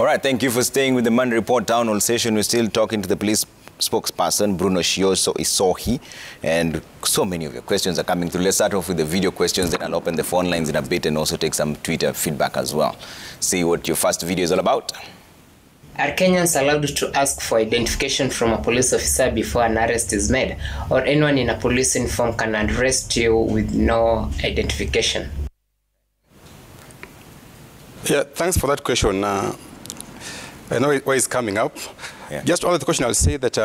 All right, thank you for staying with the Monday Report Town Hall session. We're still talking to the police spokesperson, Bruno Shioso Isohi, and so many of your questions are coming through. Let's start off with the video questions, then I'll open the phone lines in a bit and also take some Twitter feedback as well. See what your first video is all about. Are Kenyans allowed to ask for identification from a police officer before an arrest is made, or anyone in a police uniform can arrest you with no identification? Yeah, thanks for that question. I know why it's coming up. Yeah. Just on the question, I'll say that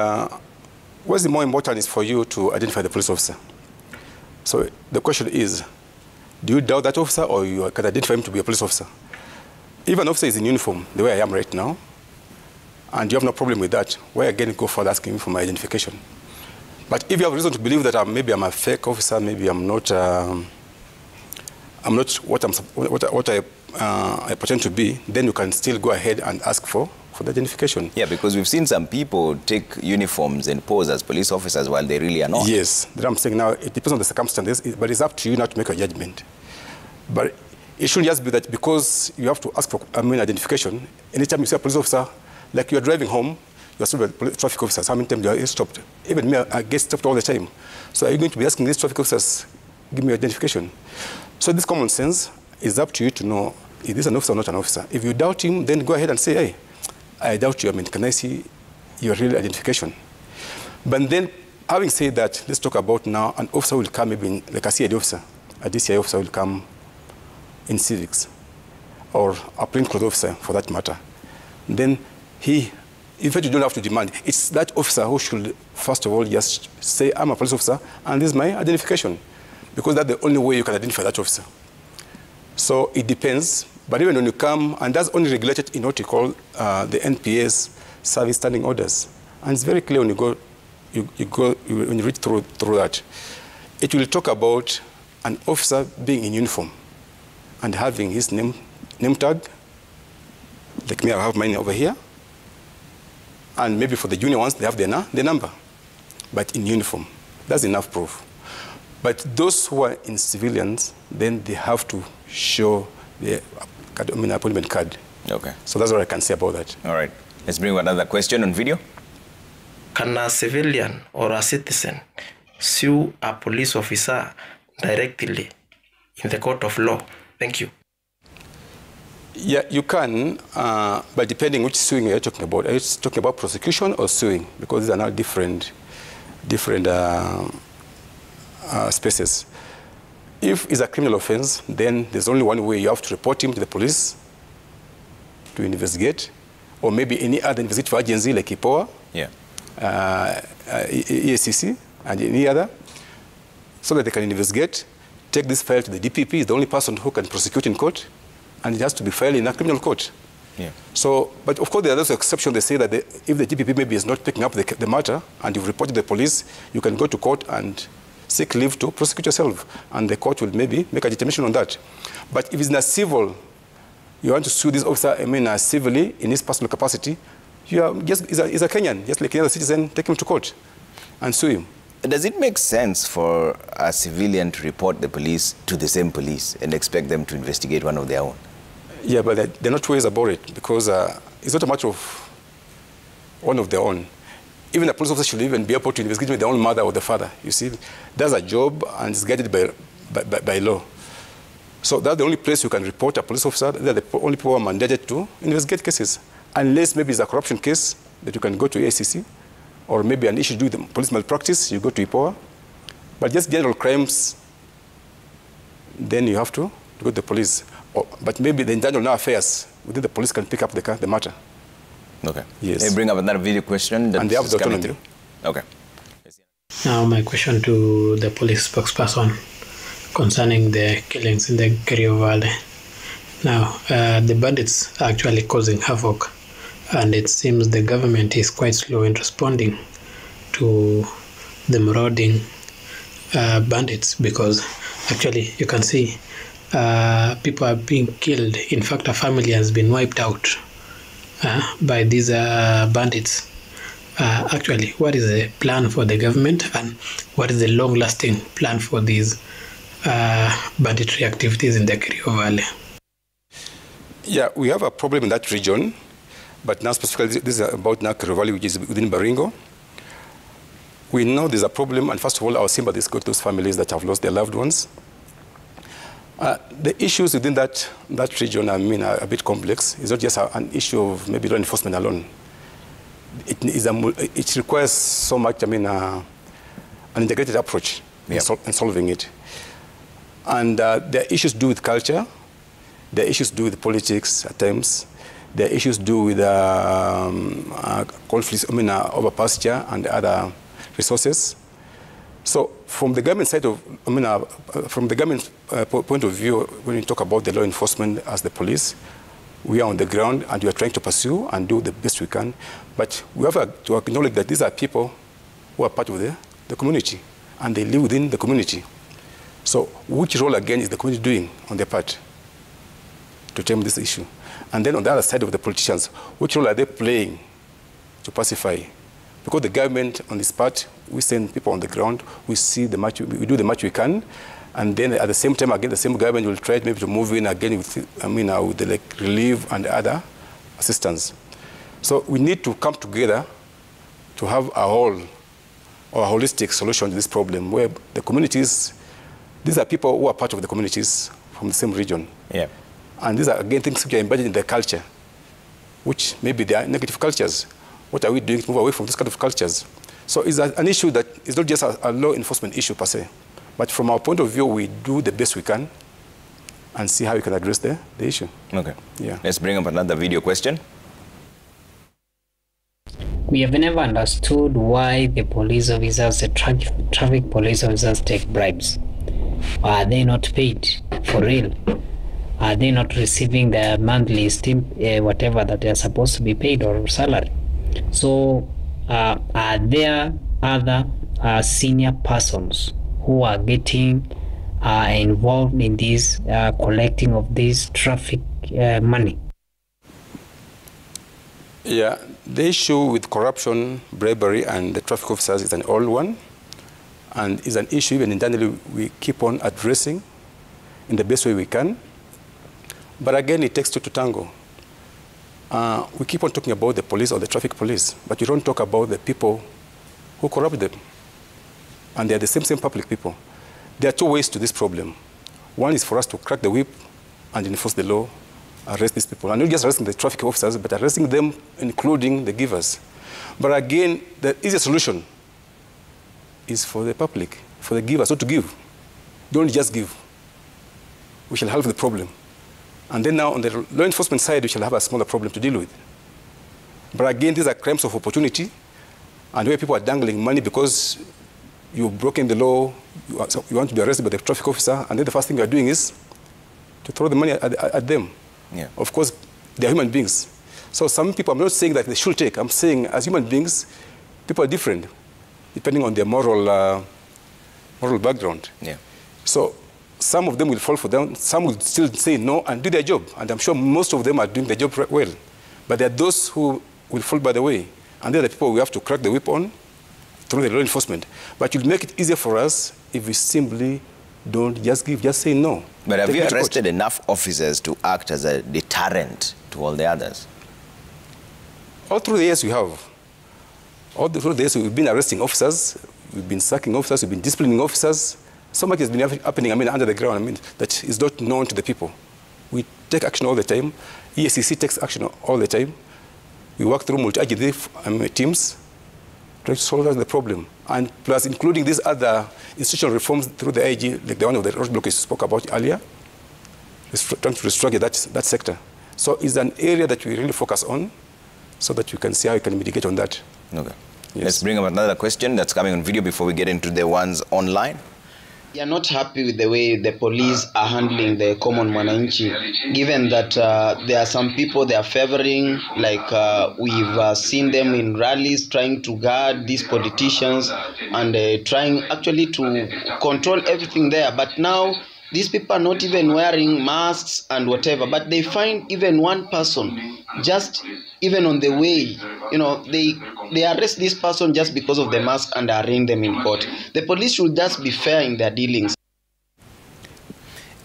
what's the more important is for you to identify the police officer. So the question is, do you doubt that officer or you can identify him to be a police officer? If an officer is in uniform, the way I am right now, and you have no problem with that, why again go further asking me for my identification? But if you have reason to believe that maybe I'm a fake officer, maybe I'm not what I pretend to be, then you can still go ahead and ask for the identification. Yeah, because we've seen some people take uniforms and pose as police officers while they really are not. Yes, that I'm saying now, it depends on the circumstances, but it's up to you now to make a judgment. But it shouldn't just be that because you have to ask for identification, anytime you see a police officer, like you're driving home, you're stopped by traffic officers. How many times you are stopped? Even me, I get stopped all the time. So are you going to be asking these traffic officers, give me your identification? So this common sense is up to you to know, is this an officer or not an officer? If you doubt him, then go ahead and say, hey, I doubt you. I mean, can I see your real identification? But then, having said that, let's talk about now, an officer will come, maybe like a CID officer, a DCI officer will come in civics, or a plainclothes officer, for that matter. Then in fact, you don't have to demand. It's that officer who should, first of all, just say, I'm a police officer, and this is my identification. Because that's the only way you can identify that officer. So it depends. But even when you come, and that's only regulated in what you call the NPS service standing orders. And it's very clear when when you read through that. It will talk about an officer being in uniform and having his name tag. Like me, I have mine over here. And maybe for the junior ones, they have their number, but in uniform. That's enough proof. But those who are in civilians, then they have to show the appointment card. Okay. So that's what I can say about that. All right. Let's bring another question on video. Can a civilian or a citizen sue a police officer directly in the court of law? Thank you. Yeah, you can, but depending which suing you're talking about. Are you talking about prosecution or suing? Because these are now different spaces. If it's a criminal offense, then there's only one way. You have to report him to the police to investigate, or maybe any other investigative agency like IPOA, yeah, EACC, and any other, so that they can investigate, take this file to the DPP, is the only person who can prosecute in court, and it has to be filed in a criminal court. Yeah. So, but of course there are those exceptions. They say that if the DPP maybe is not picking up the matter and you've reported the police, you can go to court and seek leave to prosecute yourself, and the court will maybe make a determination on that. But if it's in a civil, you want to sue this officer, civilly, in his personal capacity, you are just, he's a Kenyan, just like any other citizen, take him to court and sue him. Does it make sense for a civilian to report the police to the same police and expect them to investigate one of their own? Yeah, but there are not ways about it, because it's not a matter of one of their own. Even a police officer should even be able to investigate with their own mother or the father. You see, that's a job and it's guided by law. So that's the only place you can report a police officer. They're the only people who are mandated to investigate cases. Unless maybe it's a corruption case that you can go to ACC, or maybe an issue due to police malpractice, you go to IPOA. But just general crimes, then you have to go to the police. But maybe the internal affairs within the police can pick up the matter. Okay. Yes. Let me bring up another video question. And they have the autonomy. Okay. Now my question to the police spokesperson concerning the killings in the Kerio Valley. Now, the bandits are actually causing havoc, and it seems the government is quite slow in responding to the marauding bandits, because actually you can see people are being killed. In fact, a family has been wiped out by these bandits. Actually, what is the plan for the government, and what is the long-lasting plan for these banditry activities in the Kerio Valley? Yeah, we have a problem in that region. But now specifically, this is about now Kerio Valley, which is within Baringo. We know there's a problem, and first of all, our sympathies go to those families that have lost their loved ones. The issues within that region, I mean, are a bit complex. It's not just an issue of maybe law enforcement alone. It requires so much, I mean, an integrated approach in solving it. And there are issues to do with culture. There are issues to do with politics at times. There are issues to do with conflicts, I mean, over pasture and other resources. So from the government side of, I mean, from the government point of view, when we talk about the law enforcement as the police, we are on the ground and we are trying to pursue and do the best we can. But we have to acknowledge that these are people who are part of the community and they live within the community. So which role, again, is the community doing on their part to tame this issue? And then on the other side of the politicians, which role are they playing to pacify? Because the government, on this part, we send people on the ground, we see the much, we do the much we can, and then at the same time, again, the same government will try maybe to move in again with, I mean, with the relief and other assistance. So we need to come together to have a whole or a holistic solution to this problem, where the communities, these are people who are part of the communities from the same region. Yeah. And these are, again, things which are embedded in their culture, which maybe they are negative cultures. What are we doing to move away from this kind of cultures? So it's an issue that is not just a law enforcement issue per se, but from our point of view, we do the best we can and see how we can address the issue. Okay. Yeah. Let's bring up another video question. We have never understood why the police officers, the traffic police officers, take bribes. Are they not paid for real? Are they not receiving their monthly whatever that they are supposed to be paid or salary? So are there other senior persons who are getting involved in this collecting of this traffic money? Yeah, the issue with corruption, bribery, and the traffic officers is an old one, and is an issue even internally we keep on addressing in the best way we can. But again, it takes two to tango. We keep on talking about the police or the traffic police, but you don't talk about the people who corrupt them. And they're the same public people. There are two ways to this problem. One is for us to crack the whip and enforce the law, arrest these people. And not just arresting the traffic officers, but arresting them, including the givers. But again, the easiest solution is for the public, for the givers, not to give. Don't just give. We shall halve the problem. And then now on the law enforcement side, we shall have a smaller problem to deal with. But again, these are crimes of opportunity, and where people are dangling money because you've broken the law, you want to be arrested by the traffic officer, and then the first thing you are doing is to throw the money at them. Yeah. Of course, they are human beings. So some people, I'm not saying that they should take, I'm saying as human beings, people are different, depending on their moral background. Yeah. So some of them will fall for them, some will still say no and do their job. And I'm sure most of them are doing their job well. But there are those who will fall by the way. And they're the people we have to crack the whip on through the law enforcement. But it will make it easier for us if we simply don't just give, just say no. But have you arrested enough officers to act as a deterrent to all the others? All through the years we have. All through the years we've been arresting officers, we've been sacking officers, we've been disciplining officers. So much has been happening, I mean, under the ground, I mean, that is not known to the people. We take action all the time. ESCC takes action all the time. We work through multi-agency teams to solve the problem. And plus, including these other institutional reforms through the IG, like the one of the roadblock you spoke about earlier, trying to restructure that sector. So it's an area that we really focus on so that we can see how we can mitigate on that. Okay. Yes. Let's bring up another question that's coming on video before we get into the ones online. We are not happy with the way the police are handling the common mwananchi, given that there are some people they are favoring, like we've seen them in rallies trying to guard these politicians and trying actually to control everything there. But now these people are not even wearing masks and whatever, but they find even one person just even on the way, you know, they arrest this person just because of the mask and arraign them in court. The police should just be fair in their dealings.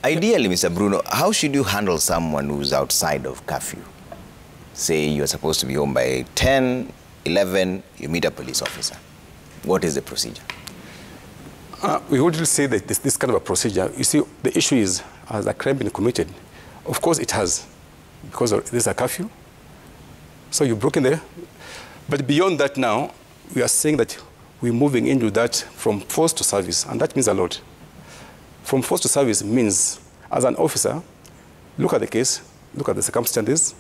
Ideally, Mr. Bruno, how should you handle someone who's outside of curfew? say you're supposed to be home by 10, 11, you meet a police officer. What is the procedure? We wouldn't say that this kind of a procedure. You see, the issue is, has a crime been committed? Of course it has, because there's a curfew. So you've broken there. But beyond that now, we are saying that we're moving into that from force to service, and that means a lot. From force to service means, as an officer, look at the case, look at the circumstances.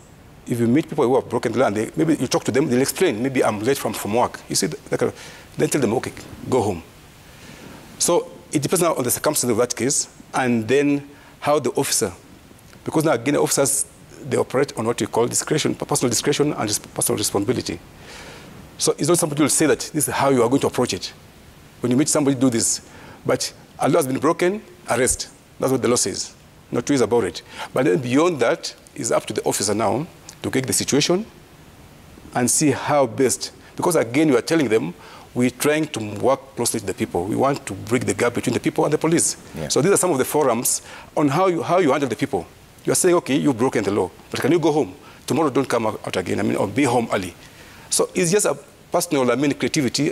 If you meet people who have broken the law, and maybe you talk to them, they'll explain, maybe I'm late from work. You see, then tell them, okay, go home. So it depends now on the circumstances of that case, and then how the officer, because now again, officers, they operate on what we call discretion, personal discretion and personal responsibility. So it's not somebody will say that this is how you are going to approach it. When you meet somebody, do this. But a law has been broken, arrest. That's what the law says. No two ways about it. But then beyond that, it's up to the officer now to take the situation and see how best. Because again, you are telling them, we're trying to work closely with the people. We want to bridge the gap between the people and the police. Yeah. So these are some of the forums on how you handle the people. You are saying, okay, you've broken the law, but can you go home? Tomorrow don't come out again, or be home early. So it's just a personal, creativity,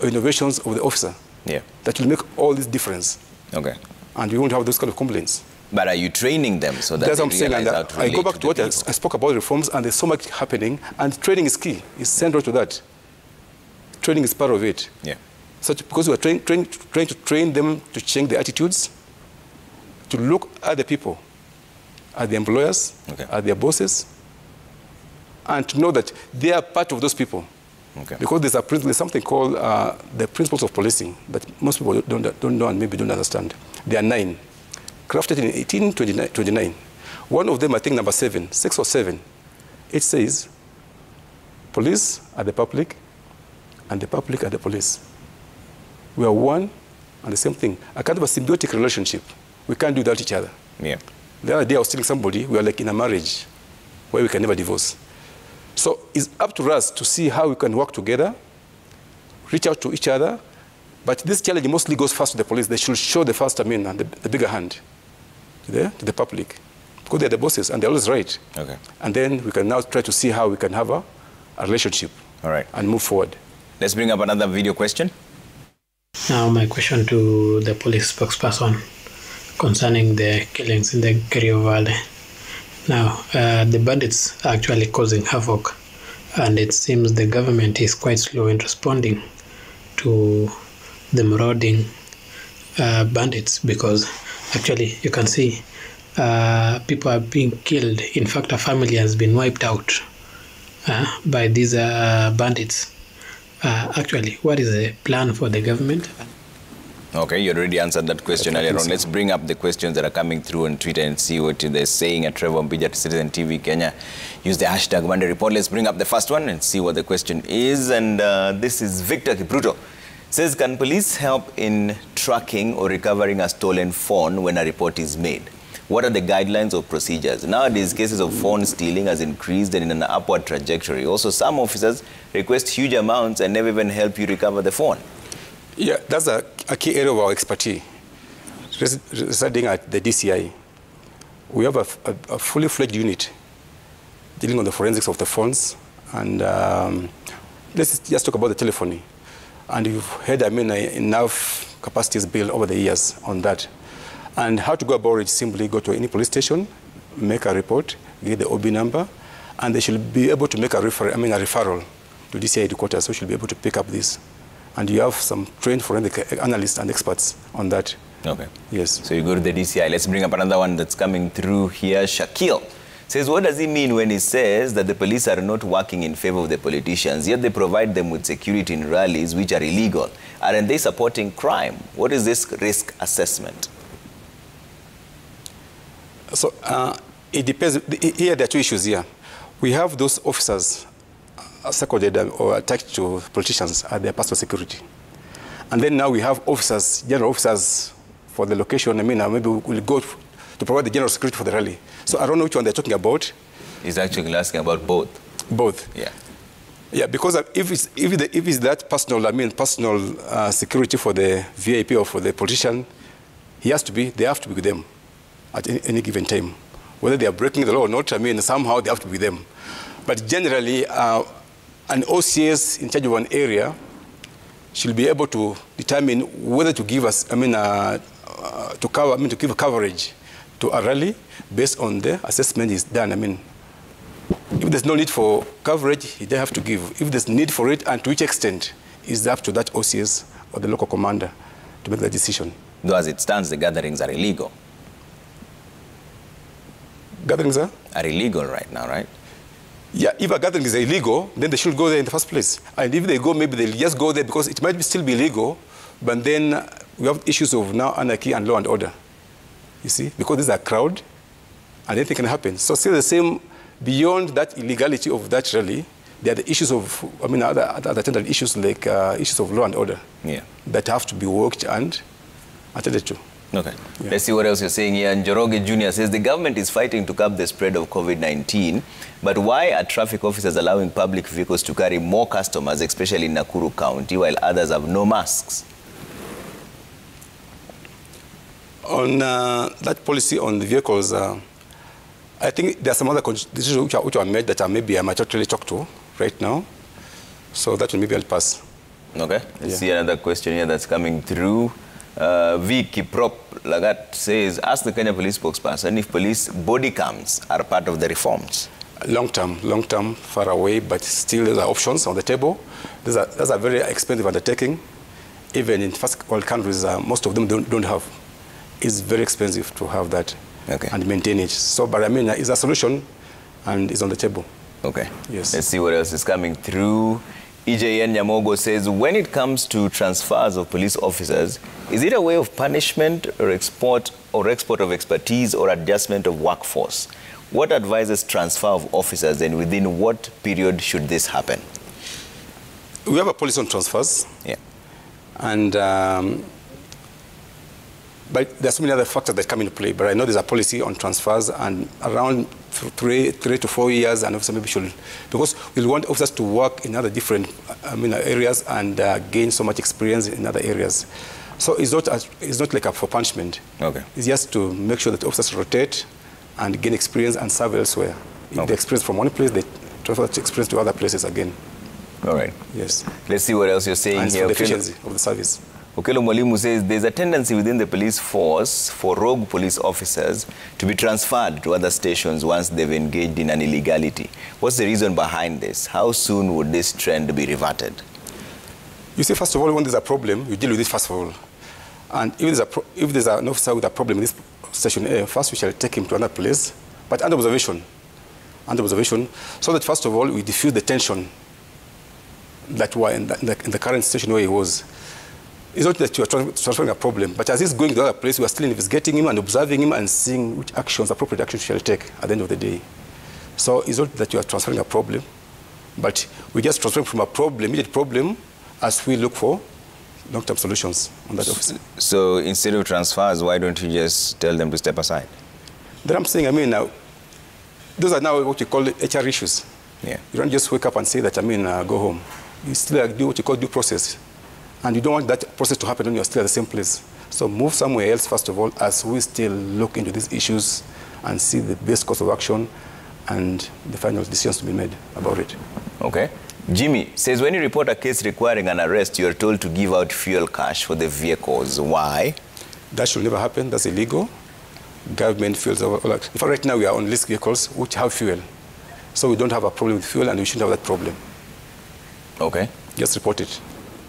innovations of the officer that will make all this difference. Okay. And we won't have those kind of complaints. But are you training them so that that's they what I'm saying, realize how to relate I go back to what I spoke about reforms, and there's so much happening, and training is key. It's central to that. Training is part of it. Yeah. So because we are trying to train them to change their attitudes, to look at the people, at the employers, at their bosses, and to know that they are part of those people. Okay. Because there's something called the principles of policing that most people don't know and maybe don't understand. There are 9, crafted in 1829. One of them, I think, number 7, 6 or 7, it says, police are the public, and the public are the police. We are one and the same thing. A kind of a symbiotic relationship. We can't do without each other. Yeah. The other day I was telling somebody, we are like in a marriage where we can never divorce. So it's up to us to see how we can work together, reach out to each other, but this challenge mostly goes first to the police. They should show the first, and the bigger hand to the public, because they're the bosses and they're always right. Okay. And then we can now try to see how we can have a relationship. All right. And move forward. Let's bring up another video question. Now my question to the police spokesperson concerning the killings in the Kerio Valley. Now, the bandits are actually causing havoc, and it seems the government is quite slow in responding to the marauding bandits, because actually you can see people are being killed. In fact, a family has been wiped out by these bandits. Actually, what is the plan for the government? Okay, you already answered that question earlier on. Let's bring up the questions that are coming through on Twitter and see what they're saying at Trevor Mbija at Citizen TV Kenya. Use the hashtag Monday Report. Let's bring up the first one and see what the question is. And this is Victor Kipruto. Says, can police help in tracking or recovering a stolen phone when a report is made? What are the guidelines or procedures? Nowadays, cases of phone stealing has increased and in an upward trajectory. Also, some officers request huge amounts and never even help you recover the phone. Yeah, that's a key area of our expertise. Residing at the DCI, we have a fully fledged unit dealing with the forensics of the phones. And let's just talk about the telephony. And you've heard, enough capacities built over the years on that. And how to go about it, simply go to any police station, make a report, get the OB number, and they should be able to make a referral to DCI headquarters, so she'll be able to pick up this. And you have some trained forensic analysts and experts on that. Okay. Yes. So you go to the DCI. Let's bring up another one that's coming through here. Shakil says, what does he mean when he says that the police are not working in favor of the politicians, yet they provide them with security in rallies which are illegal? Aren't they supporting crime? What is this risk assessment? So it depends. Here there are 2 issues here. We have those officers seconded or attached to politicians at their personal security. And then now we have officers, general officers for the location. Maybe we'll go to provide the general security for the rally. So I don't know which one they're talking about. He's actually asking about both. Both. Yeah. Yeah, because if it's that personal security for the VIP or for the politician, they have to be with them at any given time. Whether they are breaking the law or not, somehow they have to be with them. But generally, an OCS in charge of an area should be able to determine whether to give us, to give coverage to a rally based on the assessment is done. If there's no need for coverage, they have to give. If there's need for it, and to which extent, is up to that OCS or the local commander to make the decision. Though as it stands, the gatherings are illegal. Gatherings are illegal right now, right? Yeah, if a gathering is illegal, then they should go there in the first place. And if they go, maybe they'll just go there because it might still be illegal, but then we have issues of now anarchy and law and order. You see, because these are crowd, and anything can happen. So still the same, beyond that illegality of that rally, there are the issues of, other tender issues like issues of law and order that have to be worked and attended to. Okay. Yeah. Let's see what else you're saying here. And Njoroge Jr. says the government is fighting to curb the spread of COVID-19, but why are traffic officers allowing public vehicles to carry more customers, especially in Nakuru County, while others have no masks? On that policy on the vehicles, I think there are some other decisions which are made that maybe I might not really talk to right now. So that will maybe I'll pass. Okay. Let's see another question here that's coming through. Vicky Prop Lagat says, ask the Kenya police spokesperson if police body cams are part of the reforms. Long term, far away, but still there are options on the table. Those are very expensive undertaking. Even in first world countries, most of them don't have. It's very expensive to have that and maintain it. So, but it's a solution and it's on the table. Okay. Yes. Let's see what else is coming through. EJN Nyamogo says, when it comes to transfers of police officers, is it a way of punishment or export of expertise or adjustment of workforce? What advises transfer of officers and within what period should this happen? We have a policy on transfers. Yeah. And but there's so many other factors that come into play. But I know there's a policy on transfers and around 3 to 4 years, and also maybe should, because we want officers to work in other different areas and gain so much experience in other areas. So it's not like for punishment. Okay. It's just to make sure that officers rotate and gain experience and serve elsewhere. If they experience from one place, they transfer that experience to other places again. All right. Yes. Let's see what else you're saying and here. For the efficiency of the service. Okelo Mwalimu says there's a tendency within the police force for rogue police officers to be transferred to other stations once they've engaged in an illegality. What's the reason behind this? How soon would this trend be reverted? You see, first of all, when there's a problem, you deal with it first of all. And if there's an officer with a problem in this station A, first we shall take him to another place, but under observation, so that first of all we diffuse the tension that were in the current station where he was. It's not that you are transferring a problem, but as he's going to the other place, we are still investigating him and observing him and seeing which actions, appropriate actions, shall take at the end of the day. So it's not that you are transferring a problem, but we just transfer from a problem, immediate problem, as we look for long-term solutions on that officer. So instead of transfers, why don't you just tell them to step aside? Then I'm saying, now, those are now what you call HR issues. Yeah. You don't just wake up and say that, go home. You still do what you call due process. And you don't want that process to happen when you're still at the same place. So move somewhere else, first of all, as we still look into these issues and see the best course of action and the final decisions to be made about it. Okay. Jimmy says, when you report a case requiring an arrest, you're told to give out fuel cash for the vehicles. Why? That should never happen. That's illegal. Government fuels. In fact, right now we are on leased vehicles which have fuel. So we don't have a problem with fuel and we shouldn't have that problem. Okay. Just report it.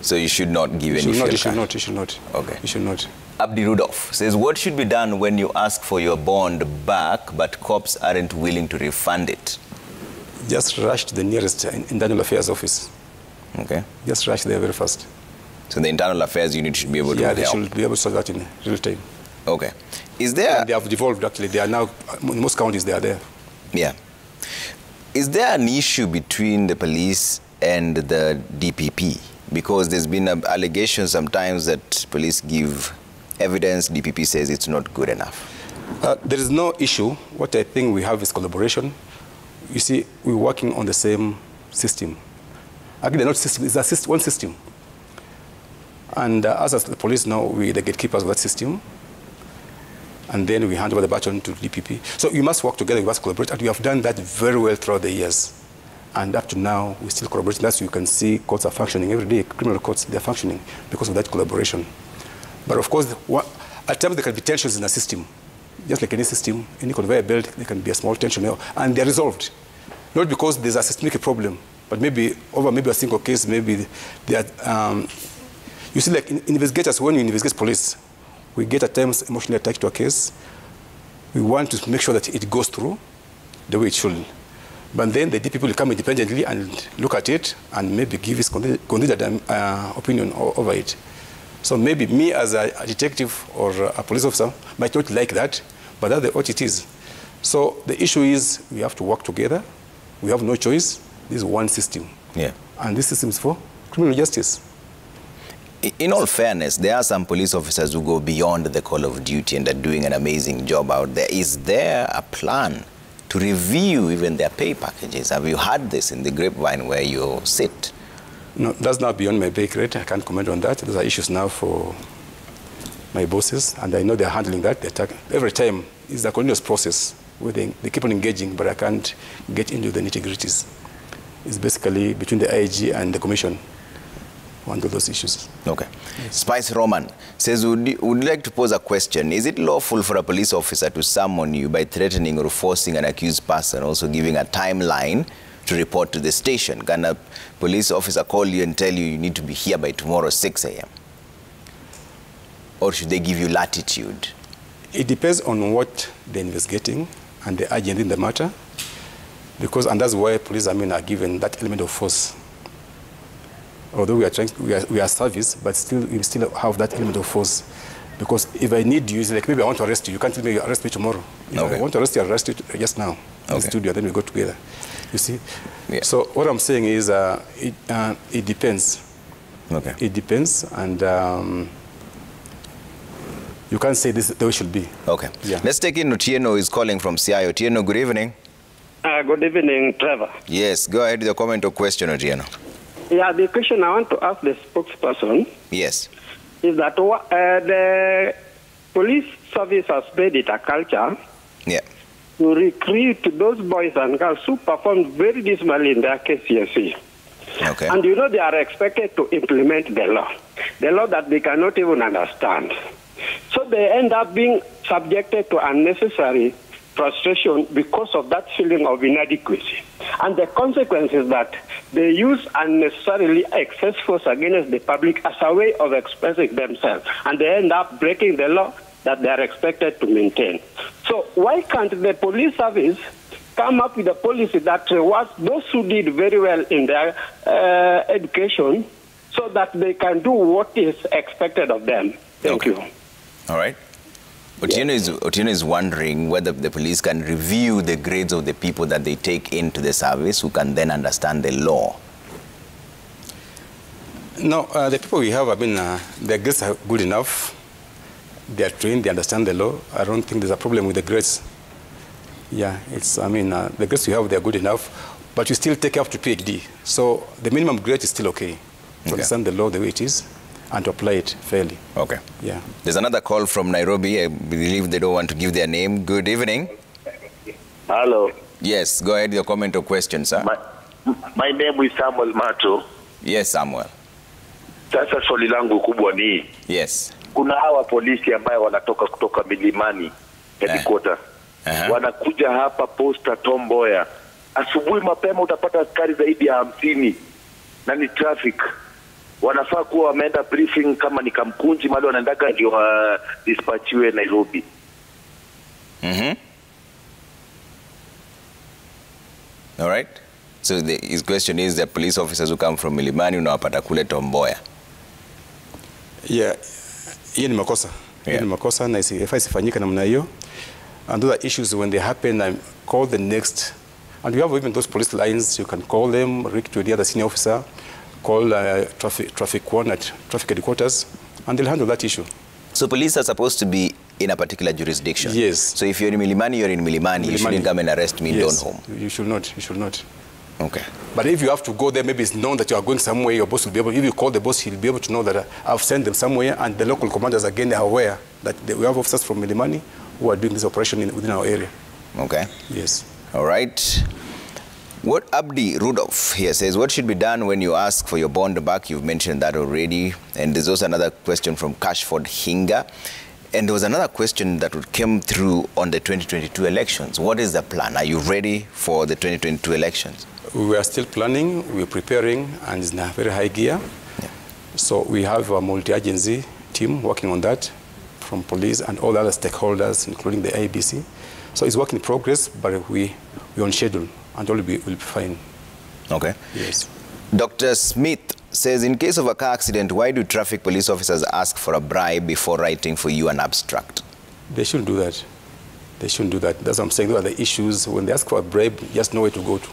So you should not give any fuel cash? You should not. Okay. You should not. Abdi Rudolph says, what should be done when you ask for your bond back, but cops aren't willing to refund it? Just rush to the nearest internal affairs office. Okay. Just rush there very fast. So the internal affairs unit should be able to help? Yeah, they should be able to solve that in real time. Okay. Is there... And they have devolved, actually. They are now, in most counties, they are there. Yeah. Is there an issue between the police and the DPP? Because there's been allegations sometimes that police give evidence, DPP says it's not good enough. There is no issue. What I think we have is collaboration. You see, we're working on the same system. Actually, not system, it's one system. And as the police now, we're the gatekeepers of that system. And then we hand over the baton to DPP. So we must work together, we must collaborate, and we have done that very well throughout the years. And up to now, we're still collaborating. That's why you can see courts are functioning every day. Criminal courts, they're functioning because of that collaboration. But of course, at times there can be tensions in the system. Just like any system, any conveyor belt, there can be a small tension, and they're resolved. Not because there's a systemic problem, but maybe over maybe a single case, maybe they are, you see, like investigators, when you investigate police, we get at times emotionally attached to a case. We want to make sure that it goes through the way it should. But then the people will come independently and look at it and maybe give his considered opinion over it. So maybe me as a detective or a police officer might not like that, but that's what it is. So the issue is we have to work together. We have no choice. This is one system. Yeah. And this system is for criminal justice. In all fairness, there are some police officers who go beyond the call of duty and are doing an amazing job out there. Is there a plan to review even their pay packages? Have you had this in the grapevine where you sit? No, that's not beyond my pay grade. I can't comment on that. Those are issues now for my bosses, and I know they're handling that. Every time it's a continuous process where they keep on engaging, but I can't get into the nitty-gritties. It's basically between the IG and the commission to handle those issues. Okay. Yes. Spice Roman says, would like to pose a question. Is it lawful for a police officer to summon you by threatening or forcing an accused person, also giving a timeline to report to the station? Can a police officer call you and tell you need to be here by tomorrow 6 a.m.? Or should they give you latitude? It depends on what they're investigating and the agent in the matter, and that's why police are given that element of force. Although we are service, but we still have that element of force. Because if I need you, like maybe I want to arrest you, you can't tell me you arrest me tomorrow. If I want to arrest you, I'll arrest you just now in the studio, then we go together. You see? Yeah. So what I'm saying is it depends. Okay. It depends, and you can't say this the way it should be. Okay. Yeah. Let's take in Otieno, who is calling from CIO. Otieno, good evening. Good evening, Trevor. Yes, go ahead with your comment or question, Otieno. Yeah, the question I want to ask the spokesperson. Yes. Is that the police service has made it a culture to recruit those boys and girls who performed very dismally in their KCSE. Okay. And they are expected to implement the law that they cannot even understand. So they end up being subjected to unnecessary frustration because of that feeling of inadequacy. And the consequence is that they use unnecessarily excess force against the public as a way of expressing themselves. And they end up breaking the law that they are expected to maintain. So why can't the police service come up with a policy that rewards those who did very well in their education so that they can do what is expected of them? Thank you. All right. Otieno is wondering whether the police can review the grades of the people that they take into the service who can then understand the law. No, the people we have, their grades are good enough. They are trained, they understand the law. I don't think there's a problem with the grades. Yeah, the grades we have, they're good enough, but you still take up to PhD. So the minimum grade is still okay to understand the law the way it is and to apply it fairly. Okay. Yeah. There's another call from Nairobi. I believe they don't want to give their name. Good evening. Hello. Yes, go ahead, your comment or question, sir. My name is Samuel Mato. Yes, Samuel. Sasa swali langu kubwa ni. Yes. Kuna hawa polisi ambayo wanatoka kutoka milimani headquarter. Wanakuja hapa posta Tom Mboya. Asubuhi mapema utapata askari zaidi ya 50 na ni traffic. Wanafaa kuwa wameenda briefing kama ni Kamkunji mahali wanaendaga ndio dispatchiwe Nairobi. All right. So his question is the police officers who come from Milimani unawapata kule Tom Mboya. Yeah. Hiyo ni makosa. Hiyo ni makosa na isifanyike namna hiyo. And those are issues when they happen, I call the next. And we have even those police lines, you can call them, reach to the other senior officer, call traffic one at traffic headquarters, and they'll handle that issue. So police are supposed to be in a particular jurisdiction? Yes. So if you're in Milimani, you're in Milimani. You shouldn't come and arrest me in Donholm. You should not. You should not. Okay. But if you have to go there, maybe it's known that you are going somewhere, your boss will be able, if you call the boss, he'll be able to know that I've sent them somewhere, and the local commanders again are aware that we have officers from Milimani who are doing this operation within our area. Okay. Yes. All right. What Abdi Rudolph here says, what should be done when you ask for your bond back? You've mentioned that already. And there's also another question from Cashford Hinga. And there was another question that came through on the 2022 elections. What is the plan? Are you ready for the 2022 elections? We are still planning, we're preparing, and it's in a very high gear. Yeah. So we have a multi-agency team working on that, from police and all other stakeholders, including the ABC. So it's work in progress, but we're on schedule. And all will be fine. Okay. Yes. Dr. Smith says, in case of a car accident, why do traffic police officers ask for a bribe before writing for you an abstract? They shouldn't do that. They shouldn't do that. That's what I'm saying. Those are the issues. When they ask for a bribe, just know where to go to.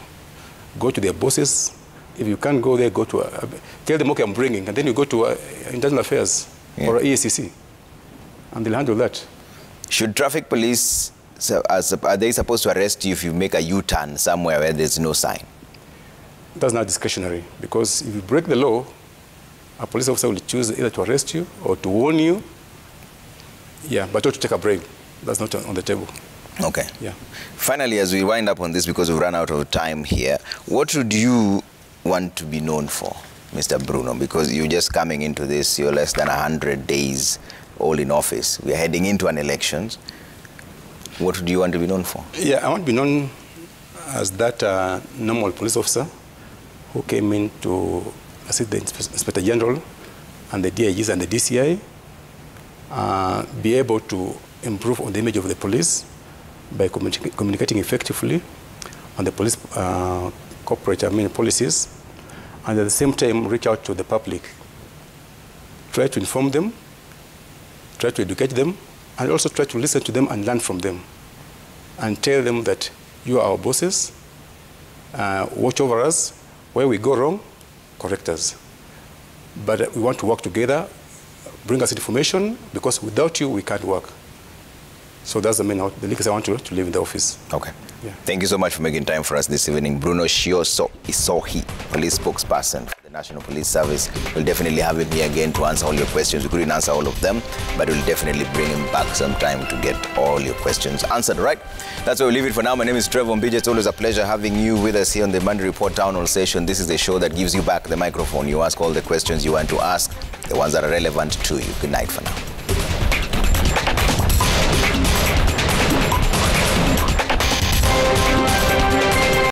Go to their bosses. If you can't go there, go to tell them, okay, I'm bringing. And then you go to Internal Affairs or EACC. And they'll handle that. Should traffic police... So are they supposed to arrest you if you make a U-turn somewhere where there's no sign? That's not discretionary, because if you break the law, a police officer will choose either to arrest you or to warn you, but not to take a bribe. That's not on the table. Okay. Yeah. Finally, as we wind up on this, because we've run out of time here, what would you want to be known for, Mr. Bruno? Because you're just coming into this, you're less than 100 days all in office. We're heading into an elections. What do you want to be known for? Yeah, I want to be known as that normal police officer who came in to assist the Inspector General and the DIGs and the DCI, be able to improve on the image of the police by communicating effectively on the police corporate policies, and at the same time reach out to the public, try to inform them, try to educate them, and also try to listen to them and learn from them, and tell them that you are our bosses, watch over us, where we go wrong, correct us. But we want to work together, bring us information, because without you, we can't work. So that's the legacy I want to leave in the office. Okay. Yeah. Thank you so much for making time for us this evening. Bruno Shioso Isohi, police spokesperson for the National Police Service. We'll definitely have him here again to answer all your questions. We couldn't answer all of them, but we'll definitely bring him back sometime to get all your questions answered, right? That's where we'll leave it for now. My name is Trevor Mbije. It's always a pleasure having you with us here on the Monday Report Town Hall Session. This is the show that gives you back the microphone. You ask all the questions you want to ask, the ones that are relevant to you. Good night for now.